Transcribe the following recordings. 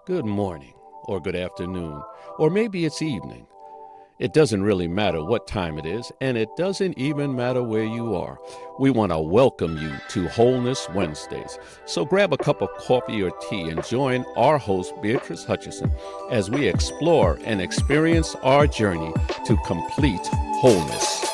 good morning, or good afternoon, or maybe it's evening. It doesn't really matter what time it is, and it doesn't even matter where you are. We want to welcome you to Wholeness Wednesdays. So grab a cup of coffee or tea and join our host, Beatrice Hutcherson, as we explore and experience our journey to complete wholeness.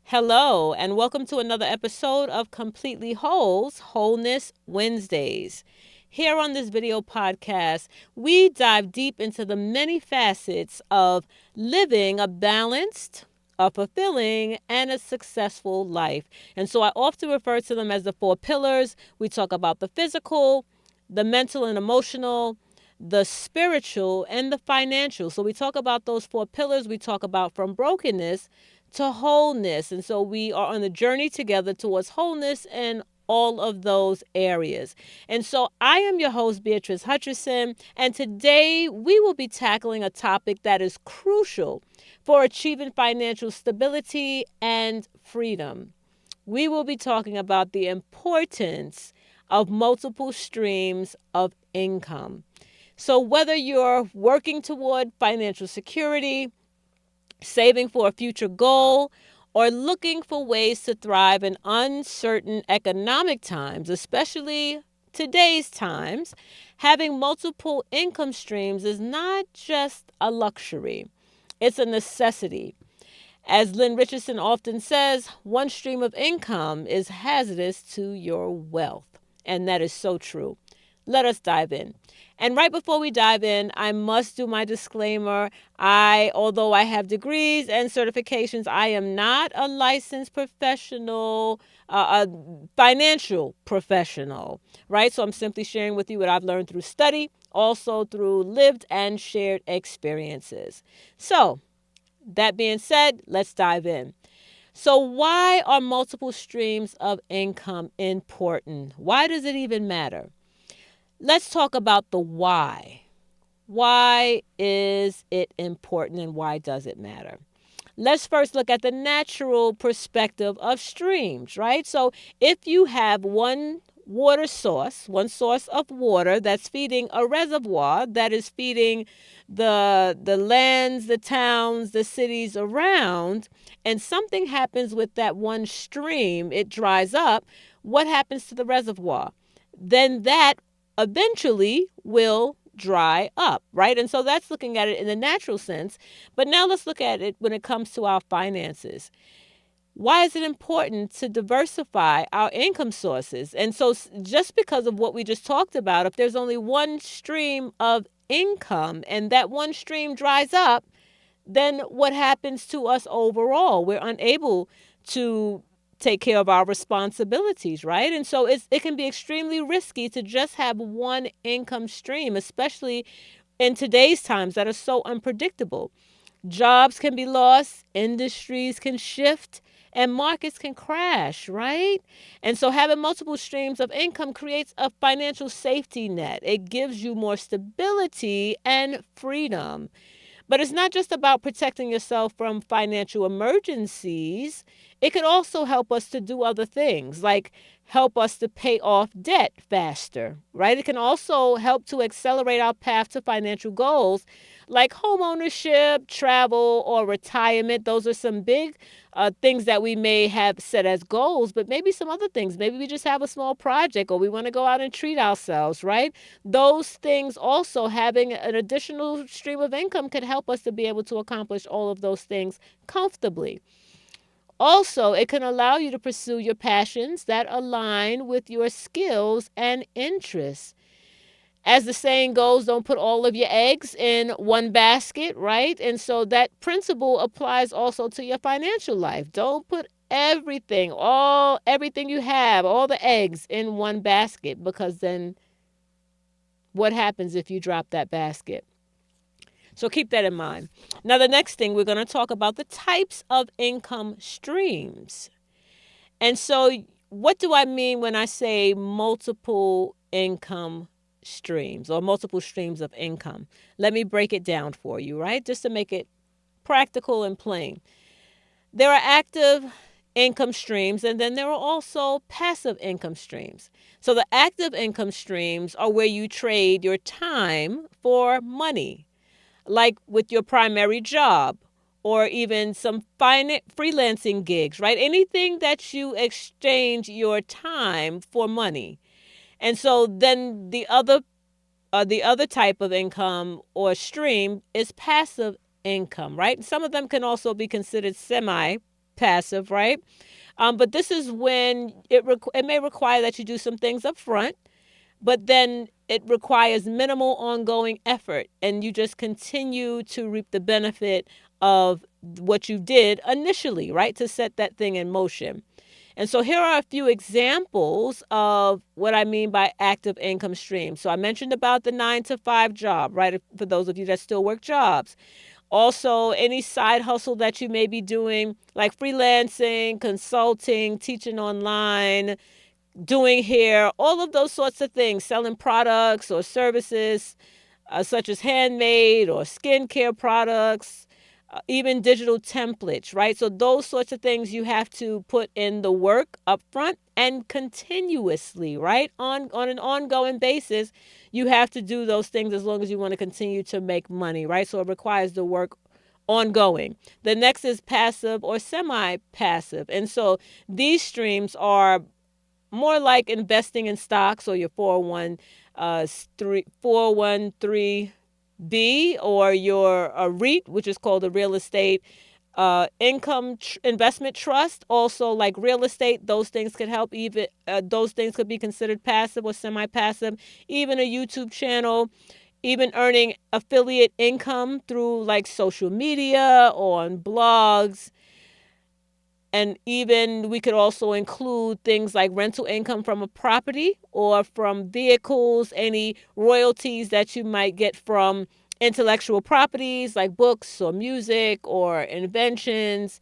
Hello, and welcome to another episode of Completely Whole's Wholeness Wednesdays. Here on this video podcast, we dive deep into the many facets of living a balanced, a fulfilling, and a successful life. And so I often refer to them as the four pillars. We talk about the physical, the mental and emotional, the spiritual, and the financial. So we talk about those four pillars. We talk about from brokenness to wholeness. And so we are on the journey together towards wholeness in all of those areas. And so I am your host, Beatrice Hutcherson, and today we will be tackling a topic that is crucial for achieving financial stability and freedom. We will be talking about the importance of multiple streams of income. So whether you're working toward financial security, saving for a future goal, or looking for ways to thrive in uncertain economic times, especially today's times, having multiple income streams is not just a luxury, it's a necessity. As Lynn Richardson often says, one stream of income is hazardous to your wealth. And that is so true. Let us dive in. And right before we dive in, I must do my disclaimer. Although I have degrees and certifications, I am not a licensed professional, a financial professional, right? So I'm simply sharing with you what I've learned through study, also through lived and shared experiences. So that being said, let's dive in. So why are multiple streams of income important? Why does it even matter? Let's talk about the why. Why is it important and why does it matter? Let's first look at the natural perspective of streams, right? So if you have one source of water that's feeding a reservoir that is feeding the lands, the towns, the cities around, and something happens with that one stream, it dries up, what happens to the reservoir? Then that eventually will dry up, right? And so that's looking at it in the natural sense. But now let's look at it when it comes to our finances. Why is it important to diversify our income sources? And so just because of what we just talked about, if there's only one stream of income and that one stream dries up, then what happens to us overall? We're unable to take care of our responsibilities, right? And so it can be extremely risky to just have one income stream, especially in today's times that are so unpredictable. Jobs can be lost, industries can shift, and markets can crash, right? And so having multiple streams of income creates a financial safety net. It gives you more stability and freedom. But it's not just about protecting yourself from financial emergencies. It could also help us to do other things, like help us to pay off debt faster, right? It can also help to accelerate our path to financial goals like home ownership, travel, or retirement. Those are some big things that we may have set as goals, but maybe some other things. Maybe we just have a small project or we want to go out and treat ourselves, right? Those things also, having an additional stream of income can help us to be able to accomplish all of those things comfortably. Also, it can allow you to pursue your passions that align with your skills and interests. As the saying goes, don't put all of your eggs in one basket, right? And so that principle applies also to your financial life. Don't put everything you have, all the eggs in one basket, because then what happens if you drop that basket? So keep that in mind. Now, the next thing, we're going to talk about the types of income streams. And so what do I mean when I say multiple income streams or multiple streams of income? Let me break it down for you, right? Just to make it practical and plain. There are active income streams, and then there are also passive income streams. So the active income streams are where you trade your time for money, like with your primary job or even some freelancing gigs, right? Anything that you exchange your time for money. And so then the other type of income or stream is passive income, right? Some of them can also be considered semi-passive, right? But this is when it may require that you do some things up front, but then it requires minimal ongoing effort, and you just continue to reap the benefit of what you did initially, right, to set that thing in motion. And so here are a few examples of what I mean by active income streams. So I mentioned about the 9 to 5 job, right? For those of you that still work jobs. Also, any side hustle that you may be doing, like freelancing, consulting, teaching online, doing hair, all of those sorts of things, selling products or services such as handmade or skincare products, even digital templates, right? So those sorts of things you have to put in the work up front and continuously, right? On an ongoing basis, you have to do those things as long as you want to continue to make money, right? So it requires the work ongoing. The next is passive or semi-passive. And so these streams are more like investing in stocks or your 401(b) or your REIT, which is called a real estate income investment trust. Also, like real estate, those things could help. Even those things could be considered passive or semi-passive. Even a YouTube channel, even earning affiliate income through like social media or on blogs. And even we could also include things like rental income from a property or from vehicles, any royalties that you might get from intellectual properties like books or music or inventions.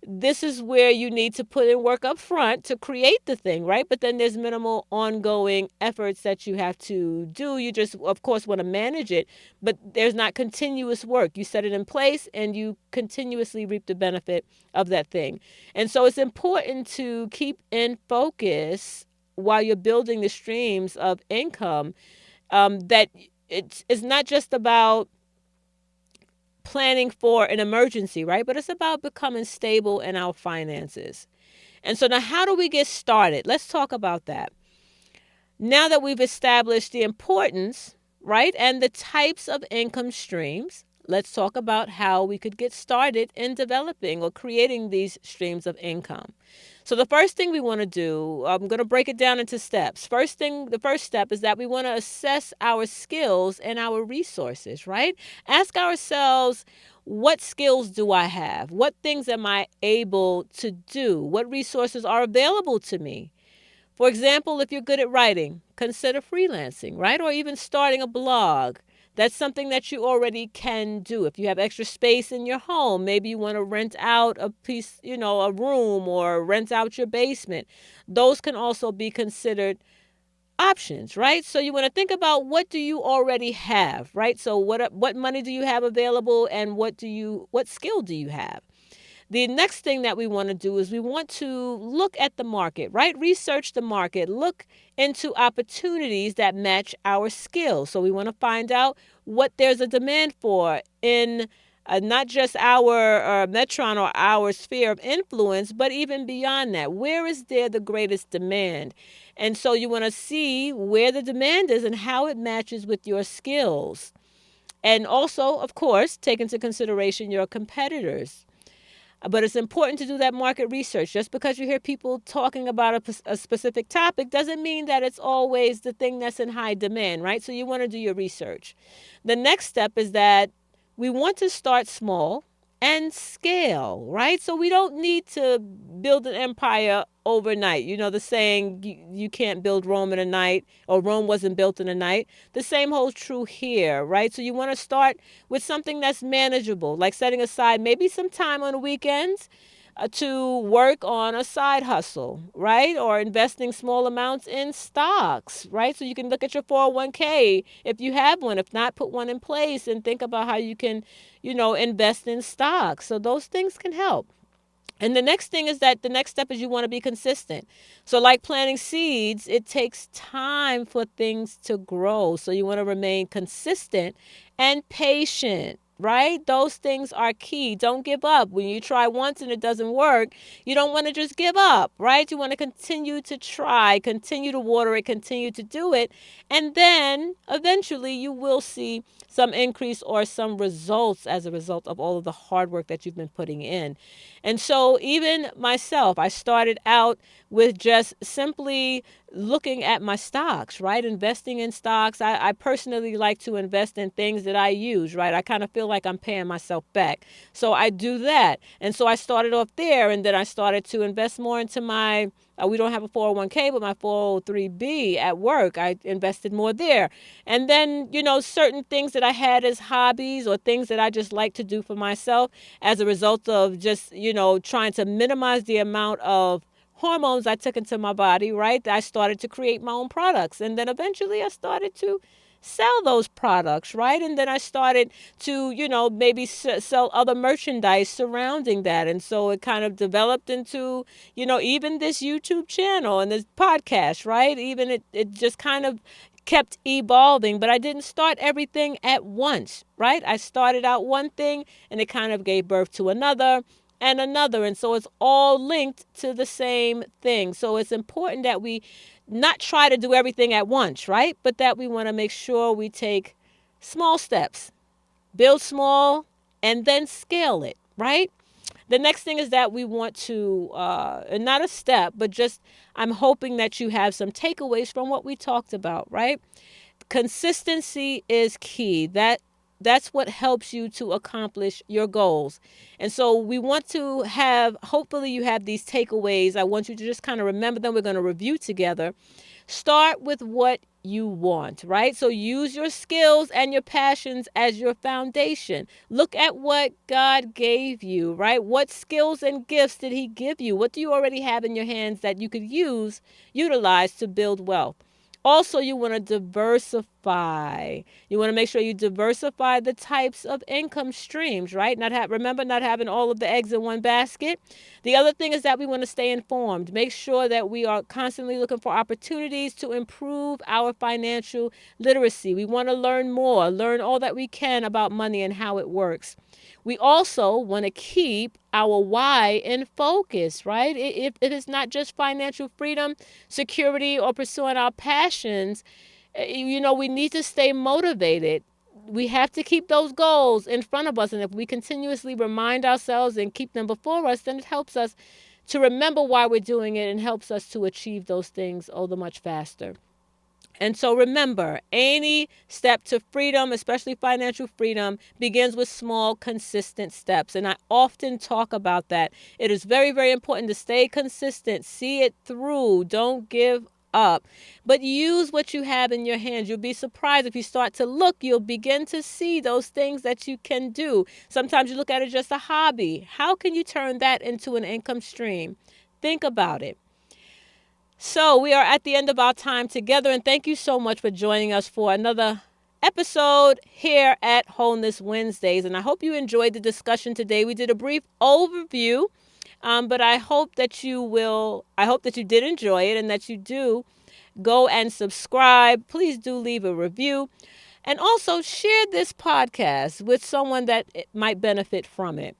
This is where you need to put in work up front to create the thing, right? But then there's minimal ongoing efforts that you have to do. You just, of course, want to manage it, but there's not continuous work. You set it in place and you continuously reap the benefit of that thing. And so it's important to keep in focus while you're building the streams of income, that it's not just about planning for an emergency, right? But it's about becoming stable in our finances. And so now how do we get started? Let's talk about that. Now that we've established the importance, right, and the types of income streams, let's talk about how we could get started in developing or creating these streams of income. So the first thing we want to do, I'm going to break it down into steps. The first step is that we want to assess our skills and our resources, right? Ask ourselves, what skills do I have? What things am I able to do? What resources are available to me? For example, if you're good at writing, consider freelancing, right? Or even starting a blog. That's something that you already can do. If you have extra space in your home, maybe you want to rent out a piece, a room, or rent out your basement. Those can also be considered options, right? So you want to think about, what do you already have, right? So what money do you have available, and what skill do you have? The next thing that we want to do is we want to look at the market, right? Research the market, look into opportunities that match our skills. So we want to find out what there's a demand for in not just our metron or our sphere of influence, but even beyond that. Where is there the greatest demand? And so you want to see where the demand is and how it matches with your skills. And also, of course, take into consideration your competitors. But it's important to do that market research. Just because you hear people talking about a specific topic doesn't mean that it's always the thing that's in high demand, right? So you want to do your research. The next step is that we want to start small and scale, right? So we don't need to build an empire overnight. You know the saying, you can't build Rome in a night, or Rome wasn't built in a night. The same holds true here, right? So you want to start with something that's manageable, like setting aside maybe some time on the weekends to work on a side hustle, right? Or investing small amounts in stocks, right? So you can look at your 401k if you have one. If not, put one in place and think about how you can, invest in stocks. So those things can help. And the next thing is that the next step is you want to be consistent. So, like planting seeds, it takes time for things to grow. So, you want to remain consistent and patient, right? Those things are key. Don't give up. When you try once and it doesn't work, you don't want to just give up, right? You want to continue to try, continue to water it, continue to do it. And then eventually you will see some increase or some results as a result of all of the hard work that you've been putting in. And so even myself, I started out with just simply looking at my stocks, right? Investing in stocks. I personally like to invest in things that I use, right? I kind of feel like I'm paying myself back. So I do that. And so I started off there, and then I started to invest more into my we don't have a 401k, but my 403b at work, I invested more there. And then, certain things that I had as hobbies or things that I just like to do for myself as a result of just, trying to minimize the amount of hormones I took into my body, right? I started to create my own products. And then eventually I started to sell those products, right? And then I started to, maybe sell other merchandise surrounding that. And so it kind of developed into, even this YouTube channel and this podcast, right? Even it just kind of kept evolving, but I didn't start everything at once, right? I started out one thing and it kind of gave birth to another and another. And so it's all linked to the same thing. So it's important that we not try to do everything at once, right? But that we want to make sure we take small steps, build small, and then scale it, right? The next thing is that we want to, not a step, but just I'm hoping that you have some takeaways from what we talked about, right? Consistency is key. That's what helps you to accomplish your goals. And so we want to hopefully you have these takeaways. I want you to just kind of remember them. We're going to review together. Start with what you want, right? So use your skills and your passions as your foundation. Look at what God gave you, right? What skills and gifts did he give you? What do you already have in your hands that you could utilize to build wealth? Also, you want to diversify. You want to make sure you diversify the types of income streams, right? Remember, not having all of the eggs in one basket. The other thing is that we want to stay informed. Make sure that we are constantly looking for opportunities to improve our financial literacy. We want to learn more, learn all that we can about money and how it works. We also want to keep our why in focus, right? If it's not just financial freedom, security, or pursuing our passions, we need to stay motivated. We have to keep those goals in front of us. And if we continuously remind ourselves and keep them before us, then it helps us to remember why we're doing it and helps us to achieve those things all the much faster. And so remember, any step to freedom, especially financial freedom, begins with small, consistent steps. And I often talk about that. It is very, very important to stay consistent, see it through, don't give up, but use what you have in your hands. You'll be surprised if you start to look, you'll begin to see those things that you can do. Sometimes you look at it just a hobby. How can you turn that into an income stream? Think about it. So we are at the end of our time together, and thank you so much for joining us for another episode here at Wholeness Wednesdays. And I hope you enjoyed the discussion today. We did a brief overview, but I hope that you did enjoy it and that you do go and subscribe. Please do leave a review. And also share this podcast with someone that might benefit from it.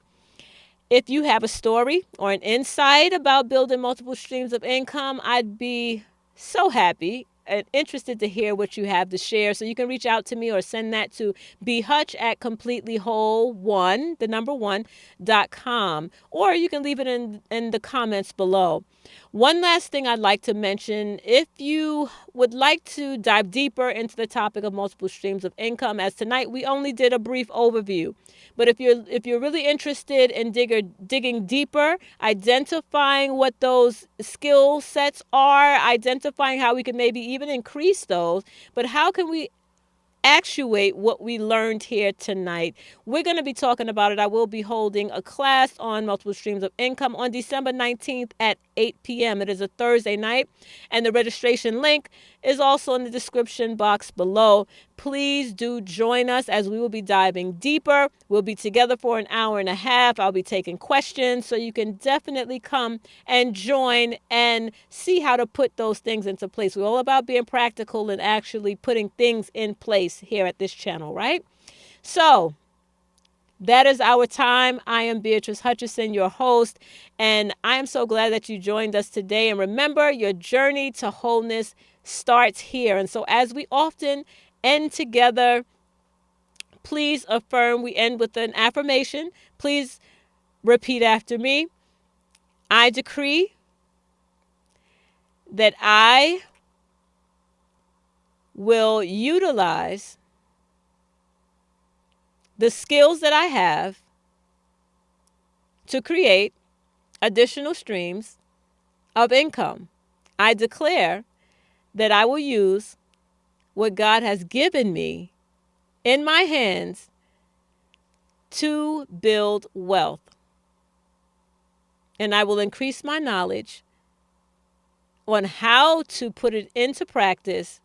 If you have a story or an insight about building multiple streams of income, I'd be so happy and interested to hear what you have to share. So you can reach out to me or send that to bhutch@completelyWhole1, the number 1.com, or you can leave it in the comments below. One last thing I'd like to mention, if you would like to dive deeper into the topic of multiple streams of income, as tonight we only did a brief overview. But if you're really interested in digging deeper, identifying what those skill sets are, identifying how we can maybe even increase those, but how can we actuate what we learned here tonight. We're going to be talking about it. I will be holding a class on multiple streams of income on December 19th at 8 p.m. It is a Thursday night, and the registration link is also in the description box below. Please do join us as we will be diving deeper. We'll be together for an hour and a half. I'll be taking questions, so you can definitely come and join and see how to put those things into place. We're all about being practical and actually putting things in place here at this channel, right? So that is our time. I am Beatrice Hutcherson, your host, and I am so glad that you joined us today. And remember, your journey to wholeness starts here. And so as we often end together, please affirm. We end with an affirmation. Please repeat after me. I decree that I will utilize the skills that I have to create additional streams of income. I declare that I will use what God has given me in my hands to build wealth. And I will increase my knowledge on how to put it into practice,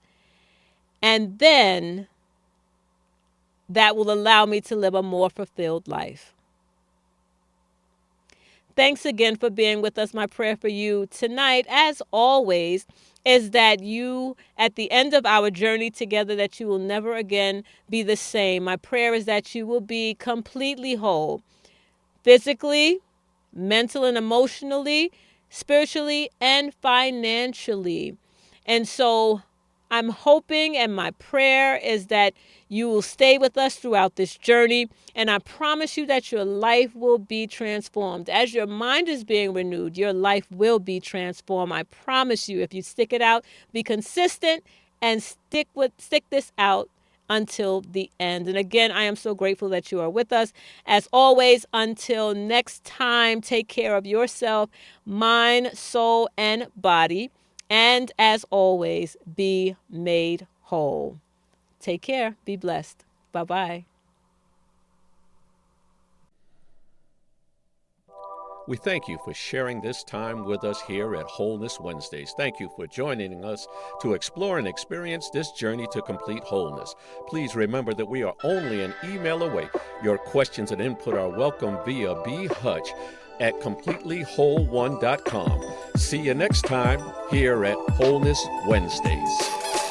and then that will allow me to live a more fulfilled life. Thanks again for being with us. My prayer for you tonight, as always, is that you, at the end of our journey together, that you will never again be the same. My prayer is that you will be completely whole, physically, mentally and emotionally, spiritually, and financially. And so I'm hoping, and my prayer is that you will stay with us throughout this journey. And I promise you that your life will be transformed. As your mind is being renewed, your life will be transformed. I promise you, if you stick it out, be consistent and stick this out until the end. And again, I am so grateful that you are with us. As always, until next time, take care of yourself, mind, soul, and body. And as always, be made whole. Take care. Be blessed. Bye-bye. We thank you for sharing this time with us here at Wholeness Wednesdays. Thank you for joining us to explore and experience this journey to complete wholeness. Please remember that we are only an email away. Your questions and input are welcome via bhutch@completelywhole1.com. See you next time here at Wholeness Wednesdays.